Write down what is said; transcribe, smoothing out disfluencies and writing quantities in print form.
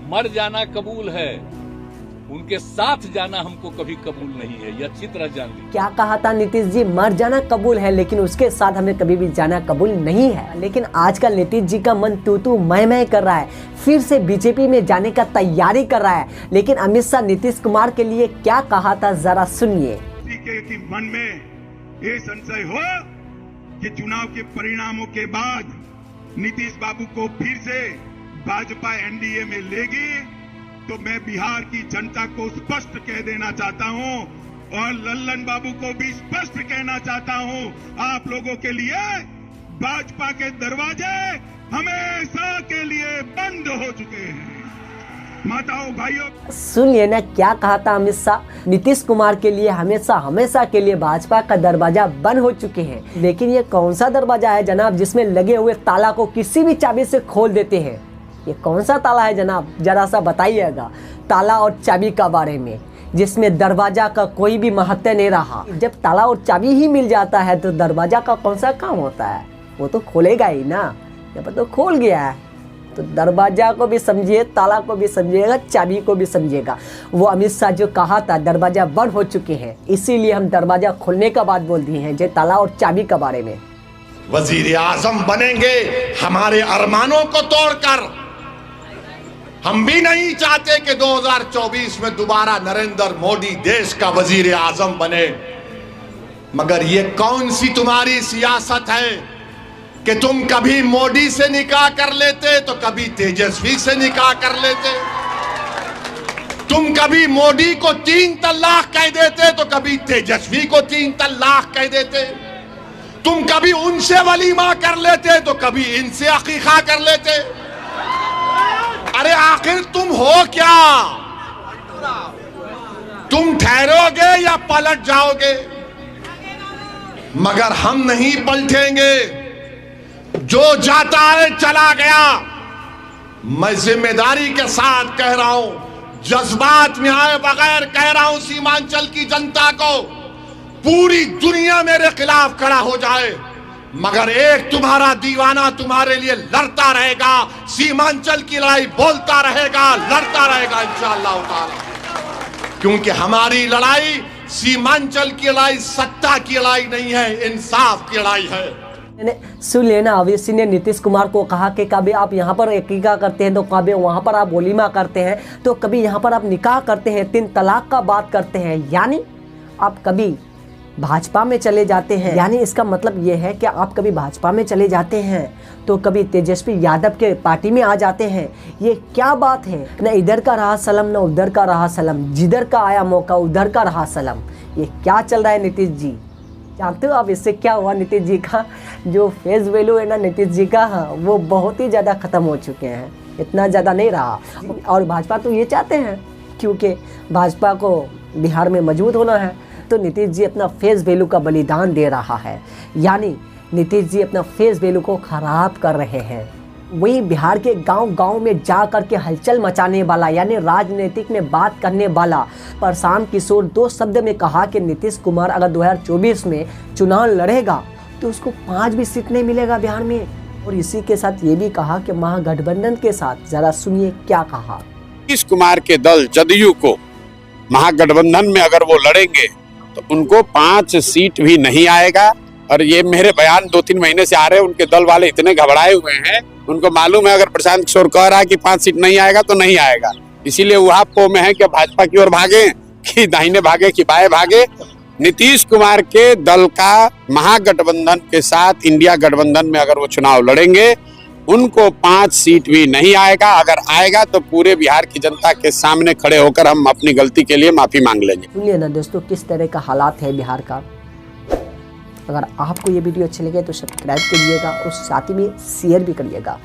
मर जाना कबूल है, उनके साथ जाना हमको कभी कबूल नहीं है। ये अच्छी तरह जान लीजिए। क्या कहा था नीतीश जी? मर जाना कबूल है लेकिन उसके साथ हमें कभी भी जाना कबूल नहीं है। लेकिन आजकल नीतीश जी का मन तू मैं कर रहा है, फिर से बीजेपी में जाने का तैयारी कर रहा है। लेकिन अमित शाह नीतीश कुमार के लिए क्या कहा था, जरा सुनिए। कि मन में ये संशय हो कि चुनाव के परिणामों के बाद नीतीश बाबू को फिर से भाजपा एनडीए में लेगी, तो मैं बिहार की जनता को स्पष्ट कह देना चाहता हूं और लल्लन बाबू को भी स्पष्ट कहना चाहता हूं, आप लोगों के लिए भाजपा के दरवाजे हमेशा के लिए बंद हो चुके हैं। माताओं भाइयों, सुनिए ना क्या कहा था अमित शाह। नीतीश कुमार के लिए हमेशा के लिए भाजपा का दरवाजा बंद हो चुके हैं। लेकिन ये कौन सा दरवाजा है जनाब जिसमें लगे हुए ताला को किसी भी चाबी से खोल देते हैं? ये कौन सा ताला है जनाब, जरा सा बताइएगा ताला और चाबी का बारे में, जिसमें दरवाजा का कोई भी महत्व नहीं रहा। जब ताला और चाबी ही मिल जाता है तो दरवाजा का कौन सा काम होता है? वो तो खोलेगा ही ना। यहाँ पर तो खोल गया है, तो दरवाजा को भी समझिए, ताला को भी समझिएगा, चाबी को भी समझिएगा। वो अमित शाह जो कहा था दरवाजा बंद हो चुके हैं, इसीलिए हम दरवाजा खोलने का बात बोल दिए हैं, जो ताला और चाबी का बारे में। वजीर आजम बनेंगे हमारे अरमानों को तोड़कर। हम भी नहीं चाहते कि 2024 में दोबारा नरेंद्र मोदी देश का वजीर आजम बने, मगर ये कौन सी तुम्हारी सियासत है कि तुम कभी मोदी से निकाह कर लेते तो कभी तेजस्वी से निकाह कर लेते, तुम कभी मोदी को 3 तलाक कह देते तो कभी तेजस्वी को 3 तलाक कह देते, तुम कभी उनसे वलीमा कर लेते तो कभी इनसे अकीका कर लेते। अरे आखिर तुम हो क्या? तुम ठहरोगे या पलट जाओगे? मगर हम नहीं पलटेंगे। जो जाता है चला गया। मैं जिम्मेदारी के साथ कह रहा हूं, जज्बात में आए बगैर कह रहा हूं, सीमांचल की जनता को, पूरी दुनिया मेरे खिलाफ खड़ा हो जाए मगर एक तुम्हारा दीवाना तुम्हारे लिए लड़ता रहेगा, सीमांचल की लड़ाई बोलता रहेगा, लड़ता रहेगा इंशाअल्लाह ताला। क्योंकि हमारी लड़ाई सीमांचल की लड़ाई सत्ता की लड़ाई नहीं है, इंसाफ की लड़ाई है। सुन लेना, अवैसी ने नीतीश कुमार को कहा कि कभी आप यहाँ पर अकीका करते हैं तो कभी वहाँ पर आप वलीमा करते हैं, तो कभी यहाँ पर आप निकाह करते हैं, 3 तलाक का बात करते हैं, यानी आप कभी भाजपा में चले जाते हैं। यानी इसका मतलब ये है कि आप कभी भाजपा में चले जाते हैं तो कभी तेजस्वी यादव के पार्टी में आ जाते हैं। ये क्या बात है? न इधर का रहा सलम न उधर का रहा सलम, जिधर का आया मौका उधर का रहा सलम। ये क्या चल रहा है नीतीश जी? जानते हो आप इससे क्या हुआ? नीतीश जी का जो फेस वैल्यू है ना नीतीश जी का, वो बहुत ही ज़्यादा ख़त्म हो चुके हैं, इतना ज़्यादा नहीं रहा। और भाजपा तो ये चाहते हैं, क्योंकि भाजपा को बिहार में मजबूत होना है, तो नीतीश जी अपना फेस वैल्यू का बलिदान दे रहा है। यानी नीतीश जी अपना फेस वैल्यू को ख़राब कर रहे हैं। वही बिहार के गांव-गांव में जा कर के हलचल मचाने वाला, यानी राजनीतिक में बात करने वाला प्रशांत किशोर 2 शब्द में कहा कि नीतीश कुमार अगर 2024 में चुनाव लड़ेगा तो उसको 5 भी सीट नहीं मिलेगा बिहार में। और इसी के साथ ये भी कहा कि महागठबंधन के साथ, जरा सुनिए क्या कहा। नीतीश कुमार के दल जदयू को महागठबंधन में अगर वो लड़ेंगे तो उनको 5 सीट भी नहीं आएगा। और ये मेरे बयान 2-3 महीने से आ रहे हैं, उनके दल वाले इतने घबराए हुए हैं, उनको मालूम है अगर प्रशांत किशोर कह रहा है कि 5 सीट नहीं आएगा तो नहीं आएगा। इसीलिए वो आपको में है कि भाजपा की ओर भागे कि दाहिने भागे कि बाएं भागे। नीतीश कुमार के दल का महागठबंधन के साथ इंडिया गठबंधन में अगर वो चुनाव लड़ेंगे उनको 5 सीट भी नहीं आएगा। अगर आएगा तो पूरे बिहार की जनता के सामने खड़े होकर हम अपनी गलती के लिए माफी मांग लेंगे। सुनिए ना दोस्तों, किस तरह का हालात है बिहार का। अगर आपको ये वीडियो अच्छे लगे तो सब्सक्राइब करिएगा और साथ ही में शेयर भी करिएगा।